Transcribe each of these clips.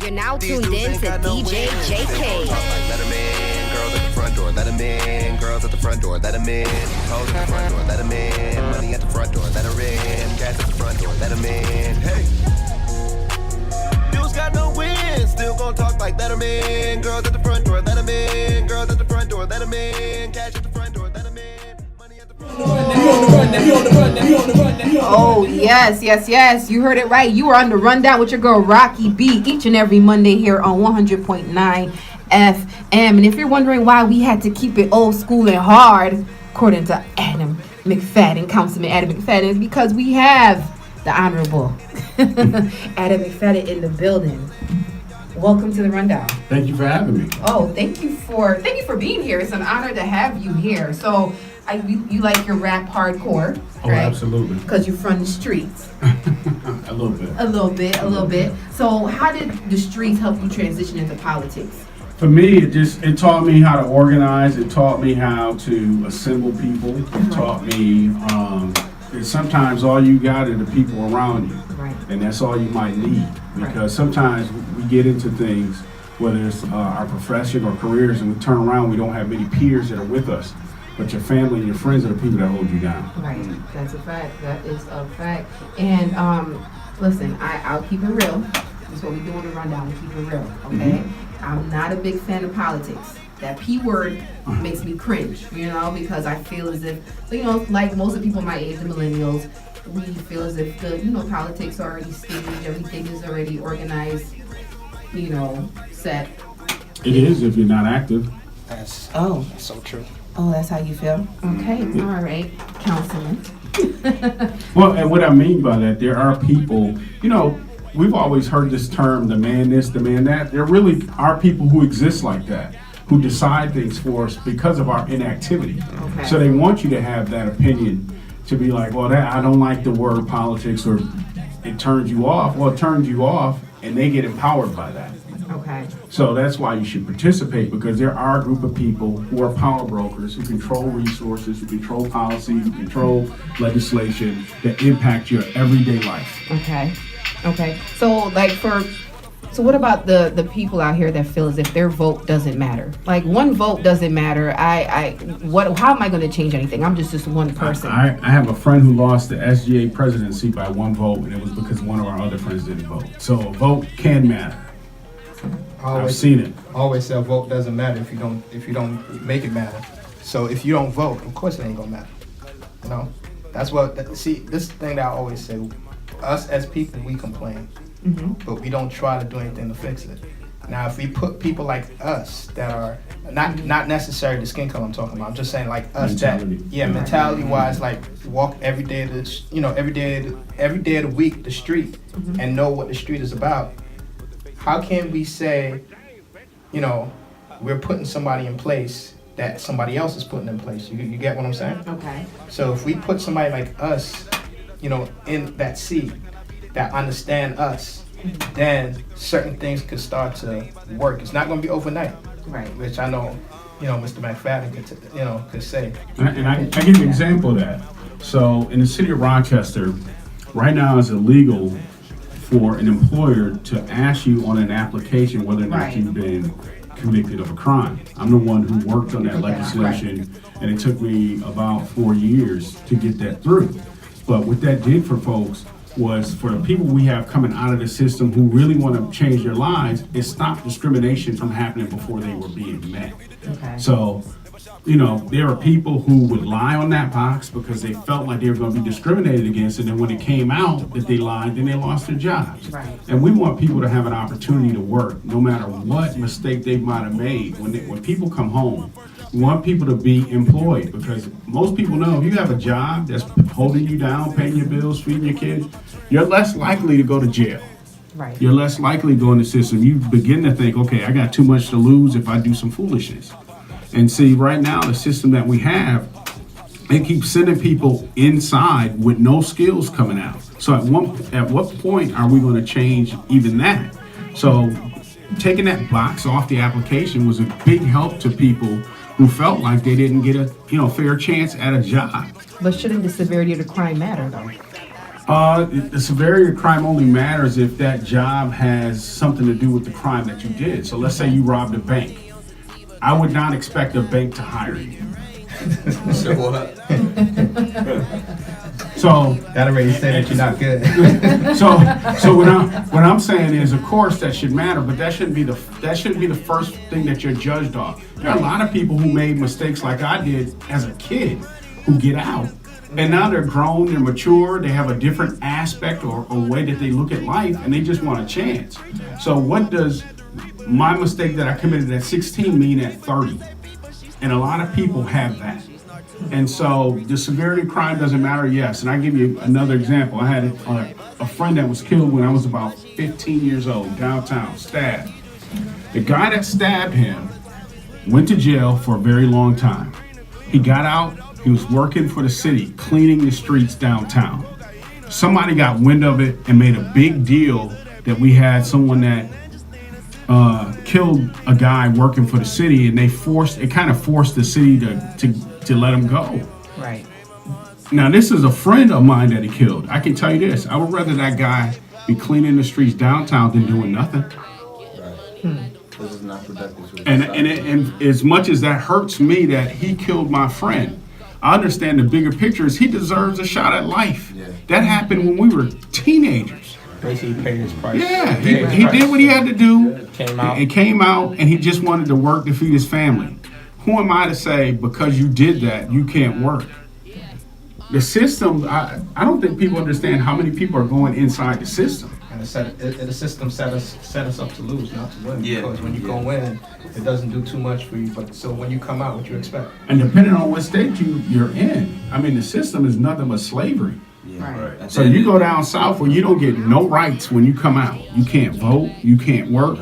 You're now tuned in to DJ JK. Let them in, girls at the front door. Let them in, girls at the front door. Let them in, hoes at the front door. Let them in, money at the front door. Let her in, gas at the front door. Let them in, hey. Dudes got no win, still gon' talk like let them in, girls at the front door. Let them in, girls at the front door. Let them in, cash at the front door. Let them in, money at the front door. Oh, yes. You heard it right. You are on the rundown with your girl Racqui B each and every Monday here on 100.9 FM. And if you're wondering why we had to keep it old school and hard, according to Adam McFadden, Councilman Adam McFadden, is because we have the Honorable Adam McFadden in the building. Welcome to the rundown. Thank you for having me. Oh, thank you for being here. It's an honor to have you here. So, you like your rap hardcore, Oh, right? absolutely. Because you're from the streets. A little bit. A little bit. So, how did the streets help you transition into politics? For me, it taught me how to organize. It taught me how to assemble people. It taught me that sometimes all you got are the people around you. Right. And that's all you might need. Because sometimes we get into things, whether it's our profession or careers, and we turn around, we don't have many peers that are with us. But your family and your friends are the people that hold you down. Right. That's a fact. That is a fact. And listen, I'll keep it real. That's what we do on the rundown. We keep it real. Okay. Mm-hmm. I'm not a big fan of politics. That P word makes me cringe, because I feel as if, like most of the people my age, the millennials, we feel as if the, politics are already staged, everything is already organized, set. It is if you're not active. That's so true. Oh, that's how you feel? Okay, all right, Councilman. Well, and what I mean by that, there are people, we've always heard this term, the man this, the man that. There really are people who exist like that, who decide things for us because of our inactivity. Okay. So they want you to have that opinion, to be like, well, I don't like the word politics, or it turns you off. Well, it turns you off, and they get empowered by that. Okay. So that's why you should participate, because there are a group of people who are power brokers, who control resources, who control policy, who control legislation that impact your everyday life. Okay. So what about the people out here that feel as if their vote doesn't matter? Like, one vote doesn't matter. How am I going to change anything? I'm just one person. I have a friend who lost the SGA presidency by one vote, and it was because one of our other friends didn't vote. So a vote can matter. I've seen it. I always say a vote doesn't matter if you don't make it matter. So if you don't vote, of course it ain't gonna matter. That's this thing that I always say. Us as people, we complain, but we don't try to do anything to fix it. Now, if we put people like us that are not necessarily the skin color I'm talking about, I'm just saying like us mentality-wise, like walk every day of the week the street and know what the street is about. How can we say, we're putting somebody in place that somebody else is putting in place? You get what I'm saying? Okay. So if we put somebody like us, in that seat that understand us, then certain things could start to work. It's not going to be overnight, right? Which I know, Mr. McFadden could say. And I give you an example of that. So in the city of Rochester, right now it's illegal for an employer to ask you on an application whether or not you've been convicted of a crime. I'm the one who worked on that legislation, and it took me about 4 years to get that through. But what that did for folks was, for the people we have coming out of the system who really want to change their lives, it stopped discrimination from happening before they were being met. Okay. So, there are people who would lie on that box because they felt like they were going to be discriminated against, and then when it came out that they lied, then they lost their jobs. Right. And we want people to have an opportunity to work, no matter what mistake they might have made. When people come home, we want people to be employed, because most people know if you have a job that's holding you down, paying your bills, feeding your kids, you're less likely to go to jail. Right. You're less likely to go in the system. You begin to think, okay, I got too much to lose if I do some foolishness. And see, right now, the system that we have, it keeps sending people inside with no skills coming out. So at what point are we going to change even that? So taking that box off the application was a big help to people who felt like they didn't get a fair chance at a job. But shouldn't the severity of the crime matter, though? The severity of crime only matters if that job has something to do with the crime that you did. So let's say you robbed a bank. I would not expect a bank to hire you. So what? So That already said that you're not good. so what I'm saying is, of course, that should matter, but that shouldn't be the first thing that you're judged on. There are a lot of people who made mistakes like I did as a kid who get out, and now they're grown, they're mature, they have a different aspect or way that they look at life, and they just want a chance. So what does my mistake that I committed at 16 mean at 30? And a lot of people have that. And so the severity of crime doesn't matter, yes. And I give you another example. I had a friend that was killed when I was about 15 years old, downtown, stabbed. The guy that stabbed him went to jail for a very long time. He got out, he was working for the city, cleaning the streets downtown. Somebody got wind of it and made a big deal that we had someone that killed a guy working for the city, and it kind of forced the city to let him go. Right. Now, this is a friend of mine that he killed. I can tell you this: I would rather that guy be cleaning the streets downtown than doing nothing. Right. This is not productive. And as much as that hurts me that he killed my friend, I understand the bigger picture is he deserves a shot at life. Yeah. That happened when we were teenagers. Basically, he paid his price. Yeah, he did what he had to do. Came out. It came out, and he just wanted to work to feed his family. Who am I to say because you did that, you can't work? The system, I don't think people understand how many people are going inside the system. And the system set us up to lose, not to win. Yeah. Because when you go in, it doesn't do too much for you. But so when you come out, what you expect? And depending on what state you're in, I mean, the system is nothing but slavery. Yeah. Right. So you go down south where you don't get no rights when you come out. You can't vote, you can't work.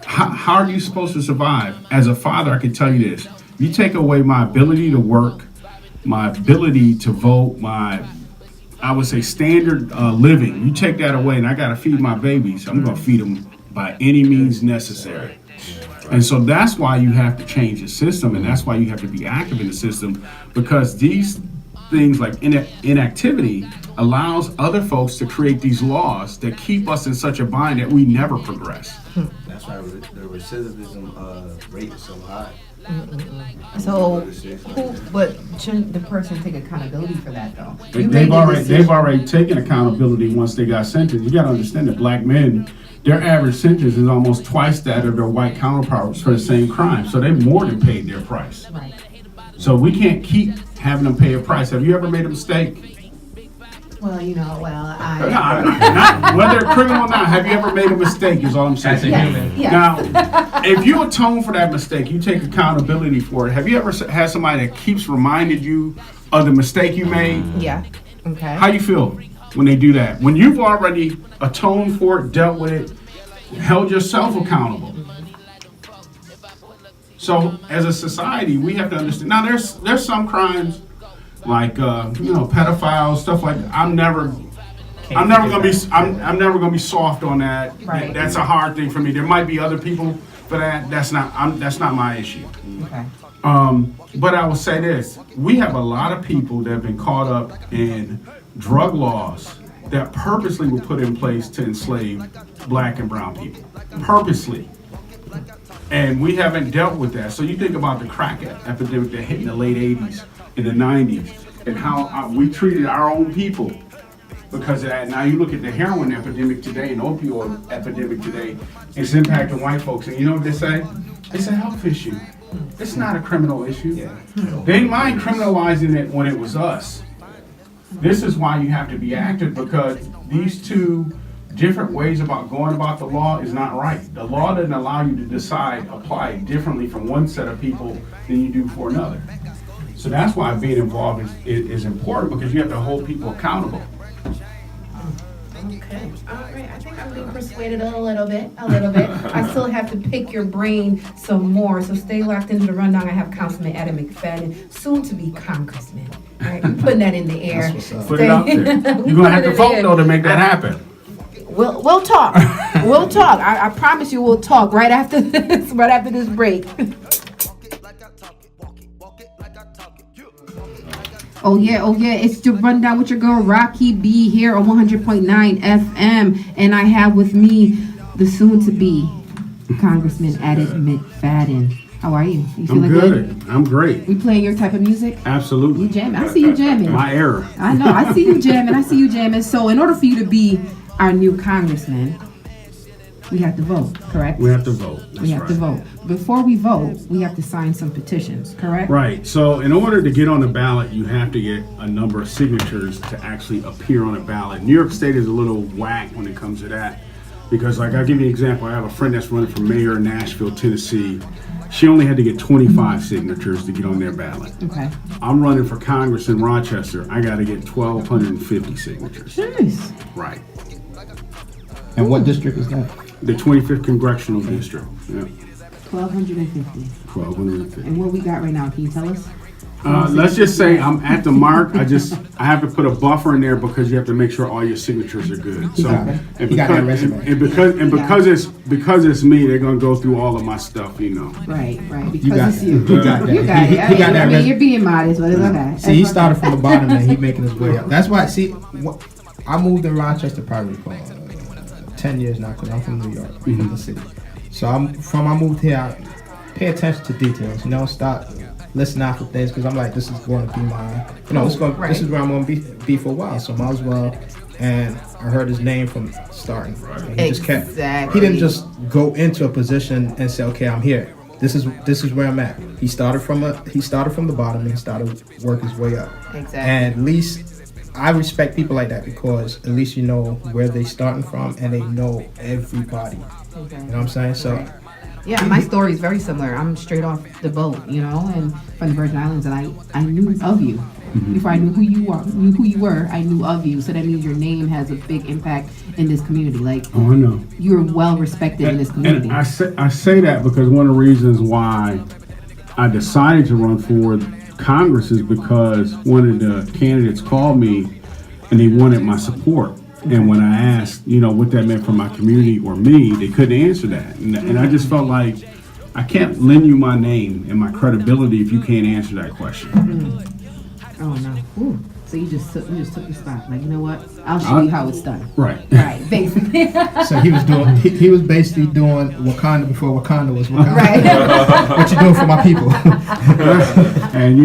How are you supposed to survive? As a father, I can tell you this. You take away my ability to work, my ability to vote, I would say standard living. You take that away and I got to feed my babies. I'm going to feed them by any means necessary. And so that's why you have to change the system, and that's why you have to be active in the system, because these things like inactivity allows other folks to create these laws that keep us in such a bind that we never progress. That's why the recidivism rate is so high. So, but shouldn't the person take accountability for that though? They've already taken accountability once they got sentenced. You got to understand that black men, their average sentence is almost twice that of their white counterparts for the same crime. So they've more than paid their price. Right. So we can't keep having them pay a price. Have you ever made a mistake? Well, Not, whether criminal or not, have you ever made a mistake is all I'm saying. As a human. Yes. Now, if you atone for that mistake, you take accountability for it. Have you ever had somebody that keeps reminding you of the mistake you made? Yeah. Okay. How you feel when they do that? When you've already atoned for it, dealt with it, held yourself accountable. So as a society, we have to understand. Now, there's some crimes like pedophiles, stuff like that. I'm never gonna be soft on that. Right. That's a hard thing for me. There might be other people for that. That's not my issue. Okay. But I will say this: we have a lot of people that have been caught up in drug laws that purposely were put in place to enslave black and brown people, purposely. And we haven't dealt with that. So you think about the crack epidemic that hit in the late 80s, in the 90s, and how we treated our own people because of that. Now you look at the heroin epidemic today and opioid epidemic today, it's impacting white folks. And you know what they say? It's a health issue. It's not a criminal issue. They didn't mind criminalizing it when it was us. This is why you have to be active, because these two different ways about going about the law is not right. The law doesn't allow you to apply it differently from one set of people than you do for another. So that's why being involved is important, because you have to hold people accountable. Okay. All right. I think I'm being persuaded a little bit. I still have to pick your brain some more. So stay locked into the rundown. I have Councilman Adam McFadden, soon to be Congressman. All right. I'm putting that in the air. That's what's up. Put it out there. You're gonna have to vote though to make that happen. We'll talk. We'll talk. I promise you we'll talk right after this break. Oh yeah. It's the rundown with your girl Racqui B here on 100.9 FM, and I have with me the soon-to-be Congressman McFadden. How are you? You feeling good? I'm great. We playing your type of music? Absolutely. You jamming? I see you jamming. My era. I know. I see you jamming. So in order for you to be our new congressman, we have to vote, correct? We have to vote. We have to vote. Before we vote, we have to sign some petitions, correct? Right. So in order to get on the ballot, you have to get a number of signatures to actually appear on a ballot. New York State is a little whack when it comes to that. Because, like, I'll give you an example. I have a friend that's running for mayor in Nashville, Tennessee. She only had to get 25 signatures to get on their ballot. Okay. I'm running for Congress in Rochester. I got to get 1,250 signatures. Jeez. Right. And what district is that? The 25th Congressional District. Yeah. 1,250. 1,250. And what we got right now, can you tell us? Let's just say I'm at the mark. I have to put a buffer in there because you have to make sure all your signatures are good. So, You got that resume. because it's me, they're gonna go through all of my stuff, you know. Right. Because You got it's that. you. You got that. You got it. He got that I mean, resume. you're being modest, but it's okay. See, he started from the bottom and he making his way up. That's why. See, I moved in Rochester probably for 10 years now because I'm from New York, from the city. So I moved here, I pay attention to details. You know, start listening out for things because I'm like, this is going to be my, this is where I'm going to be for a while. So might as well. And I heard his name from starting. And he just kept. He didn't just go into a position and say, okay, I'm here. This is where I'm at. He started from the bottom and he started work his way up. Exactly. And at least I respect people like that because at least you know where they starting from and they know everybody. Okay. You know what I'm saying? So. Right. Yeah, my story is very similar. I'm straight off the boat, and from the Virgin Islands, and I knew of you. Before I knew who you were, I knew of you. So that means your name has a big impact in this community. Like, Oh, I know. you're well respected in this community. And I say that because one of the reasons why I decided to run for Congress is because one of the candidates called me and they wanted my support. And when I asked, what that meant for my community or me, they couldn't answer that. And I just felt like I can't lend you my name and my credibility if you can't answer that question. Oh no! Ooh. So you just took your spot. Like, you know what? I'll show you how it's done. Right. Right. Basically. So he was basically doing Wakanda before Wakanda was Wakanda. Right. What you doing for my people? And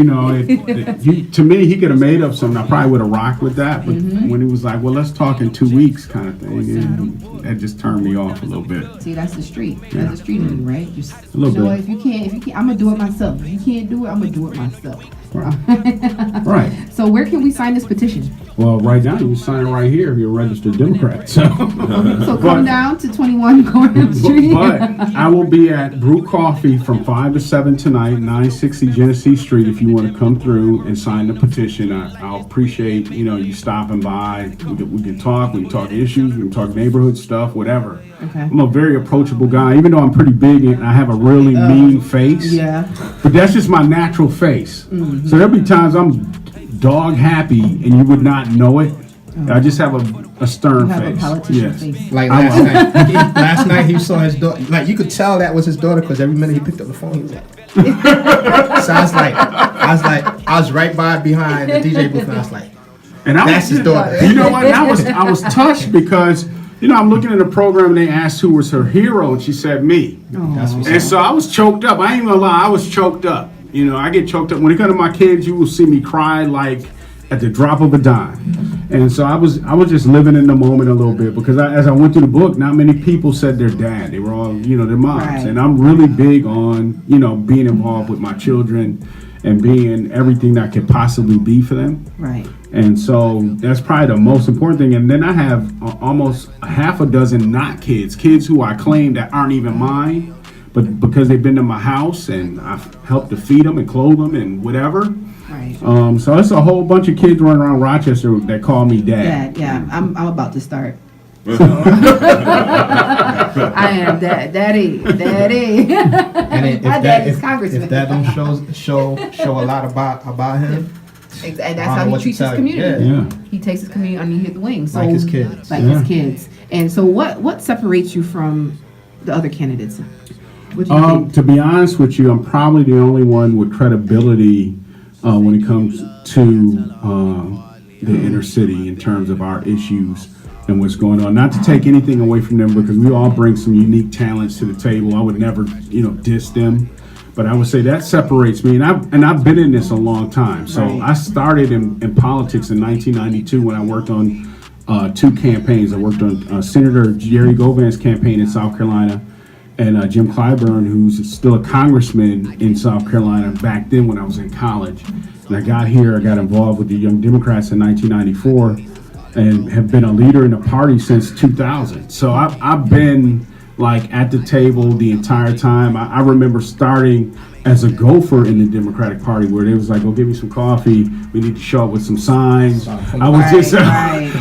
to me, he could have made up something. I probably would have rocked with that. But when he was like, "Well, let's talk in 2 weeks," kind of thing, and that just turned me off a little bit. See, that's the street. That's the street in you, right? Just, A little bit. What, if you can't, I'm gonna do it myself. If you can't do it, I'm gonna do it myself. Right. So where can we sign this petition? Well, right now you can sign it right here if you're a registered Democrat. So Come down to 21 Gordon Street. But I will be at Brew Coffee from 5 to 7 tonight, 960 Genesee Street. If you want to come through and sign the petition, I'll appreciate you stopping by. We can talk. We can talk issues. We can talk neighborhood stuff, whatever. Okay. I'm a very approachable guy, even though I'm pretty big and I have a really mean face. Yeah. But that's just my natural face. So there'll be times I'm dog happy and you would not know it. I just have a stern You have face. a politician Yes. face. Like last night he saw his daughter. Like you could tell that was his daughter because every minute he picked up the phone, he was like. So I was right behind the DJ booth, and I was like, And that's his daughter. You know what? And I was touched because I'm looking at the program and they asked who was her hero, and she said me. That's what's And so I was choked up. I ain't gonna lie, I was choked up. I get choked up. When it comes to my kids, you will see me cry like at the drop of a dime. And so I was just living in the moment a little bit because as I went through the book, not many people said their dad. They were all, their moms. Right. And I'm really big on, being involved with my children and being everything that I could possibly be for them. Right. And so that's probably the most important thing. And then I have almost a half a dozen not kids who I claim that aren't even mine, but because they've been to my house and I've helped to feed them and clothe them and whatever. Right. So it's a whole bunch of kids running around Rochester that call me dad. Yeah. I'm about to start. I am daddy. And if My dad is congressman. if that don't show a lot about him, And that's how he treats his community. Yeah. He takes his community underneath his wings. So, Like his kids. His kids. And so what separates you from the other candidates? What do you think? To be honest with you, I'm probably the only one with credibility when it comes to the inner city in terms of our issues and what's going on. Not to take anything away from them, because we all bring some unique talents to the table. I would never, diss them. But I would say that separates me, and I've been in this a long time. So I started in politics in 1992 when I worked on 2 campaigns. I worked on Senator Jerry Govan's campaign in South Carolina, and Jim Clyburn, who's still a congressman in South Carolina back then when I was in college. And I got here, I got involved with the Young Democrats in 1994, and have been a leader in the party since 2000. So I've been like at the table the entire time. I remember starting as a gopher in the Democratic Party, where they was like, "Go get me some coffee. We need to show up with some signs." I was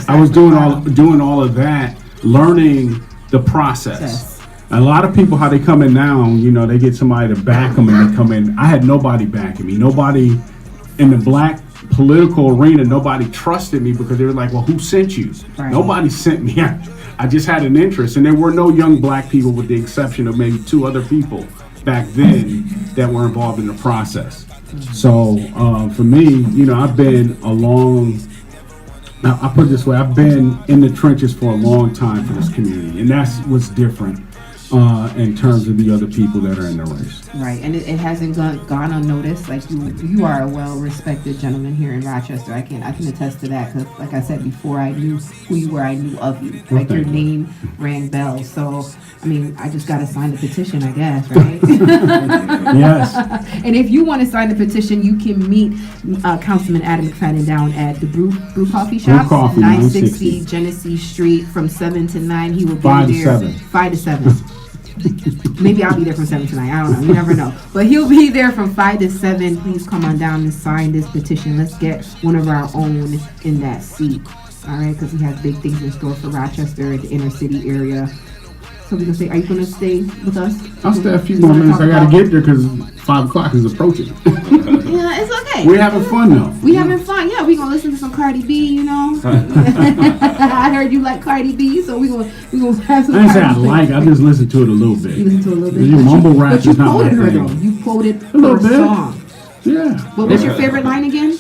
I was doing all of that, learning the process. A lot of people, how they come in now, they get somebody to back them, and they come in. I had nobody backing me. Nobody in the black political arena, nobody trusted me, because they were like, "Well, who sent you?" Nobody sent me. I just had an interest, and there were no young black people, with the exception of maybe 2 other people back then that were involved in the process. So for me, I've been I put it this way, I've been in the trenches for a long time for this community, and that's what's different in terms of the other people that are in the race. Right, and it hasn't gone unnoticed. Like you are a well-respected gentleman here in Rochester. I can attest to that, because, like I said before, I knew who you were. I knew of you. Like, your name rang bells. So, I mean, I just got to sign the petition, I guess, right? Yes. And if you want to sign the petition, you can meet Councilman Adam McFadden down at the Brew Coffee Shop, 960 Genesee Street, from 7 to 9. He will be 5 to there. 7. 5 to 7. Maybe I'll be there from 7 to 9. I don't know. You never know. But he'll be there from 5 to 7. Please come on down and sign this petition. Let's get one of our own in that seat. All right? Because he has big things in store for Rochester, the inner city area. So we're going to say, are you going to stay with us? I'll stay a few more minutes. I got to get there because 5 o'clock is approaching. Yeah, it's okay. We're having fun, though. We having fun. Yeah, we're going to listen to some Cardi B, I heard you like Cardi B, so we're going to have some I didn't say I Cardi B. I just listened to it a little bit. You listened to it a little bit. You mumble rap But you is not my quoted her, thing. though. You quoted A little her bit. song. Yeah. What was your favorite line again?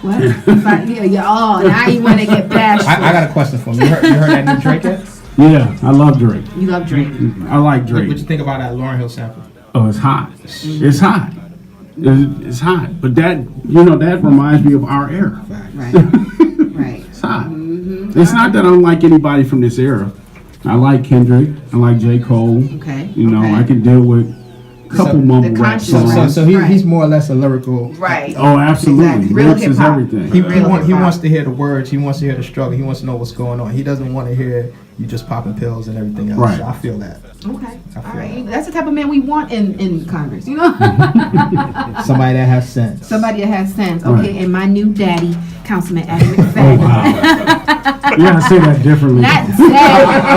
What? Yeah. Oh, now you want to get bashed. I got a question for you. You heard that new Drake yet? Yeah, I love Drake. You love Drake. I like Drake. What you think about that Lauryn Hill sample? Oh, it's hot. It's hot. It's hot. But that, that reminds me of our era. Right. Right. It's hot. It's not that I don't like anybody from this era. I like Kendrick. I like J. Cole. Okay. I can deal with a couple mumble rap conscious songs. So he's more or less a lyrical. Right. Oh, absolutely. Exactly. Real Lyrics is hip-hop. everything. He Real wants to hear the words. He wants to hear the struggle. He wants to know what's going on. He doesn't want to hear you just popping pills and everything else. Right. So I feel that. Okay. All right. That's the type of man we want in Congress, Somebody that has sense. Somebody that has sense. Right. Okay, and my new daddy, Councilman Adam McFadden. Oh, wow. Yeah, I say that differently. Not Zaddy.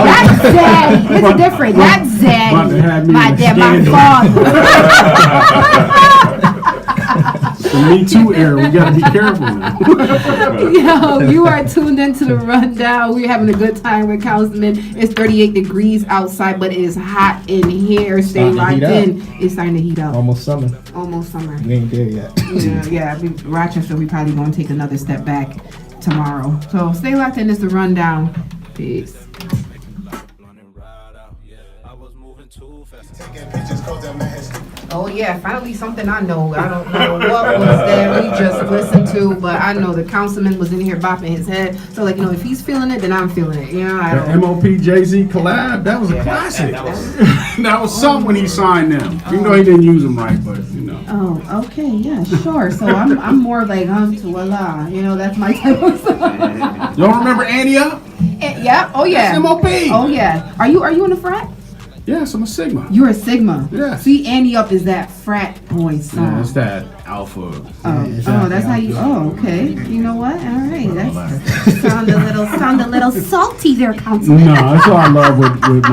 Not Zaddy. It's different. Not About to have Zaddy. me My in a dad, my scandal. father. The Me Too era, we got to be careful now. Yo, you are tuned into the rundown. We're having a good time with Councilman. It's 38 degrees outside, but it is hot in here. Stay locked in. It's starting to heat up. Almost summer. Almost summer. We ain't there yet. Yeah. Rochester, we probably going to take another step back tomorrow. So stay locked in. It's the rundown. Peace. Oh yeah, finally something I know. I don't know what was that we just listened to, but I know the councilman was in here bopping his head. So if he's feeling it, then I'm feeling it. I The don't. MOP Jay-Z collab, that was a classic. That was something when he signed them. Even though he didn't use them right, but Oh, okay, yeah, sure. So I'm more like to Allah. That's my type of song. you don't remember Annie Up? Yeah. Oh yeah. That's MOP. Oh yeah. Are you in the frat? Yes, I'm a Sigma. You're a Sigma. Yeah. See, Annie Up is that frat boy song. Yeah, it's that alpha. Oh, that's how you. Oh, okay. You know what? All right. That sound a little salty there, Councilman. No, that's all I love with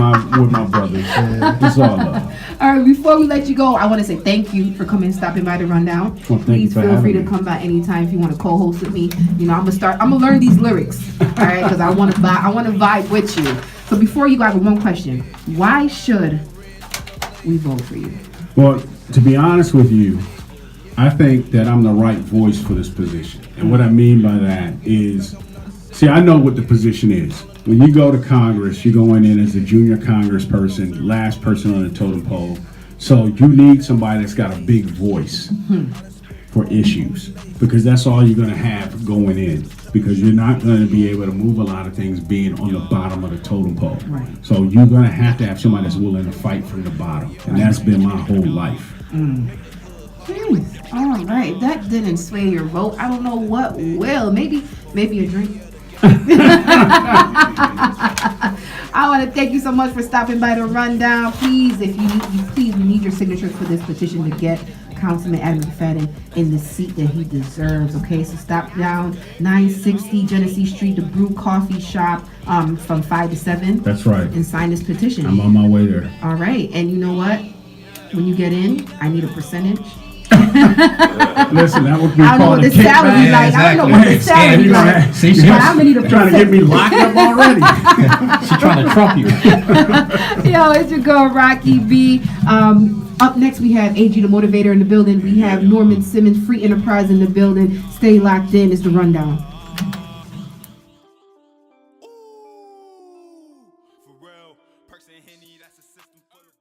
my brothers. That's all I love. All right. Before we let you go, I want to say thank you for coming and stopping by the rundown. Well, thank Please you for feel free to having me. come by anytime if you want to co-host with me. I'm gonna learn these lyrics. All right, because I want to vibe with you. So before you go, I have one question. Why should we vote for you? Well, to be honest with you, I think that I'm the right voice for this position. And what I mean by that is, see, I know what the position is. When you go to Congress, you're going in as a junior congressperson, last person on the totem pole. So you need somebody that's got a big voice for issues, because that's all you're going to have going in, because you're not going to be able to move a lot of things being on the bottom of the totem pole. Right. So you're going to have somebody that's willing to fight from the bottom. And that's been my whole life. All right, if that didn't sway your vote, I don't know what will. Maybe a drink. I want to thank you so much for stopping by the rundown. Please, if you need, we need your signatures for this petition to get Councilman Adam McFadden in the seat that he deserves. Okay, so stop down 960 Genesee Street, the Brew Coffee Shop, from 5 to 7. That's right. And sign this petition. I'm on my way there. All right, and you know what? When you get in, I need a percentage. Listen, that would be I don't know called what a the salary kickback. like. I don't know what the salary You know like. that? See, But I'm gonna need a trying to get me locked up already. She's trying to trump you. Yo, it's your girl Racqui B. Up next we have AG the Motivator in the building. We have Norman Simmons, Free Enterprise in the building. Stay locked in. It's the rundown. For real, Perks and Henny, that's a system full of